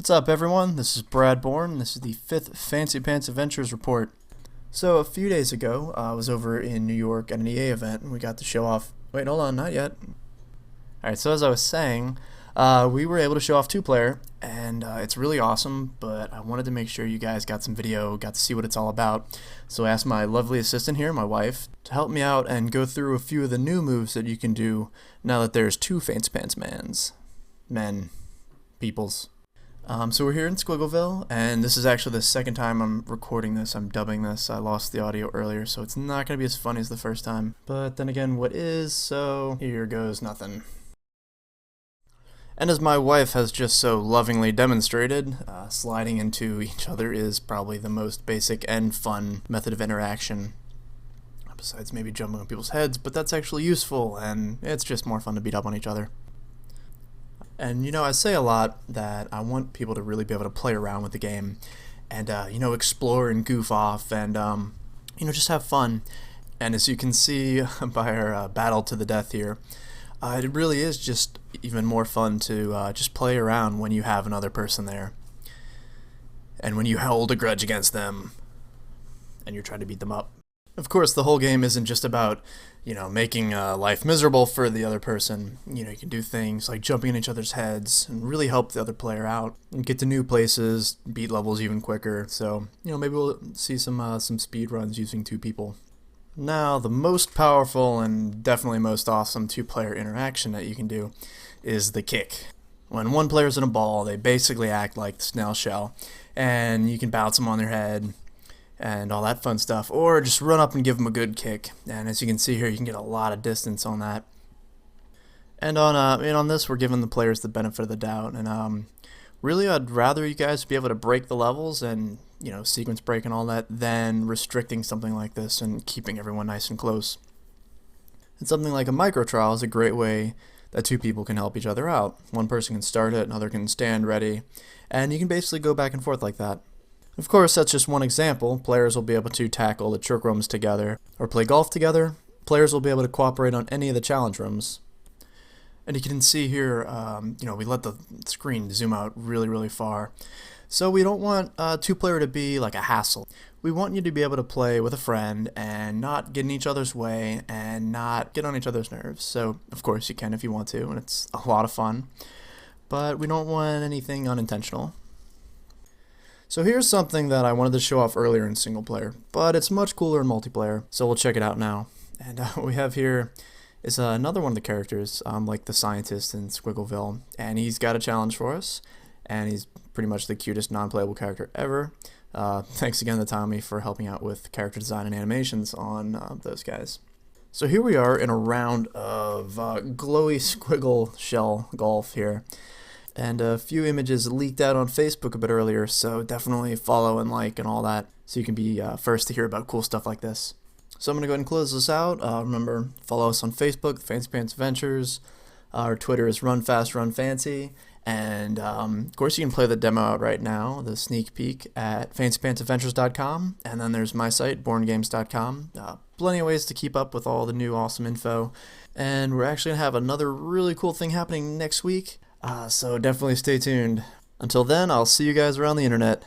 What's up, everyone? This is Brad Borne. This is the 5th Fancy Pants Adventures report. So, a few days ago, I was over in New York at an EA event, and we got to show off... Wait, hold on, not yet. Alright, so as I was saying, we were able to show off 2-player, and it's really awesome, but I wanted to make sure you guys got some video, got to see what it's all about. So I asked my lovely assistant here, my wife, to help me out and go through a few of the new moves that you can do now that there's 2 Fancy Pants peoples. So we're here in Squiggleville, and this is actually the second time I'm recording this. I'm dubbing this. I lost the audio earlier, so it's not going to be as funny as the first time. But then again, what is, so here goes nothing. And as my wife has just so lovingly demonstrated, sliding into each other is probably the most basic and fun method of interaction. Besides maybe jumping on people's heads, but that's actually useful, and it's just more fun to beat up on each other. And, you know, I say a lot that I want people to really be able to play around with the game and, you know, explore and goof off and, you know, just have fun. And as you can see by our battle to the death here, it really is just even more fun to just play around when you have another person there. And when you hold a grudge against them and you're trying to beat them up. Of course, the whole game isn't just about, you know, making life miserable for the other person. You know, you can do things like jumping in each other's heads and really help the other player out and get to new places, beat levels even quicker. So, you know, maybe we'll see some speed runs using 2 people. Now, the most powerful and definitely most awesome 2-player interaction that you can do is the kick. When one player's in a ball, they basically act like the snail shell, and you can bounce them on their head and all that fun stuff, or just run up and give them a good kick. And as you can see here, you can get a lot of distance on that. And on this, we're giving the players the benefit of the doubt. And really, I'd rather you guys be able to break the levels and, you know, sequence break and all that than restricting something like this and keeping everyone nice and close. And something like a micro trial is a great way that 2 people can help each other out. One person can start it, another can stand ready, and you can basically go back and forth like that. Of course, that's just one example. Players will be able to tackle the trick rooms together or play golf together. Players will be able to cooperate on any of the challenge rooms. And you can see here, you know, we let the screen zoom out really, really far. So we don't want 2-player to be like a hassle. We want you to be able to play with a friend and not get in each other's way and not get on each other's nerves. So, of course, you can if you want to, and it's a lot of fun. But we don't want anything unintentional. So here's something that I wanted to show off earlier in single player, but it's much cooler in multiplayer, so we'll check it out now. And what we have here is another one of the characters, like the scientist in Squiggleville, and he's got a challenge for us, and he's pretty much the cutest non-playable character ever. Thanks again to Tommy for helping out with character design and animations on those guys. So here we are in a round of glowy squiggle shell golf here. And a few images leaked out on Facebook a bit earlier, so definitely follow and like and all that so you can be first to hear about cool stuff like this. So I'm going to go ahead and close this out. Remember, follow us on Facebook, Fancy Pants Adventures. Our Twitter is Run Fast Run Fancy. And of course, you can play the demo out right now, the sneak peek at fancypantsadventures.com. And then there's my site, bornegames.com. Plenty of ways to keep up with all the new awesome info. And we're actually going to have another really cool thing happening next week. So definitely stay tuned. Until then, I'll see you guys around the internet.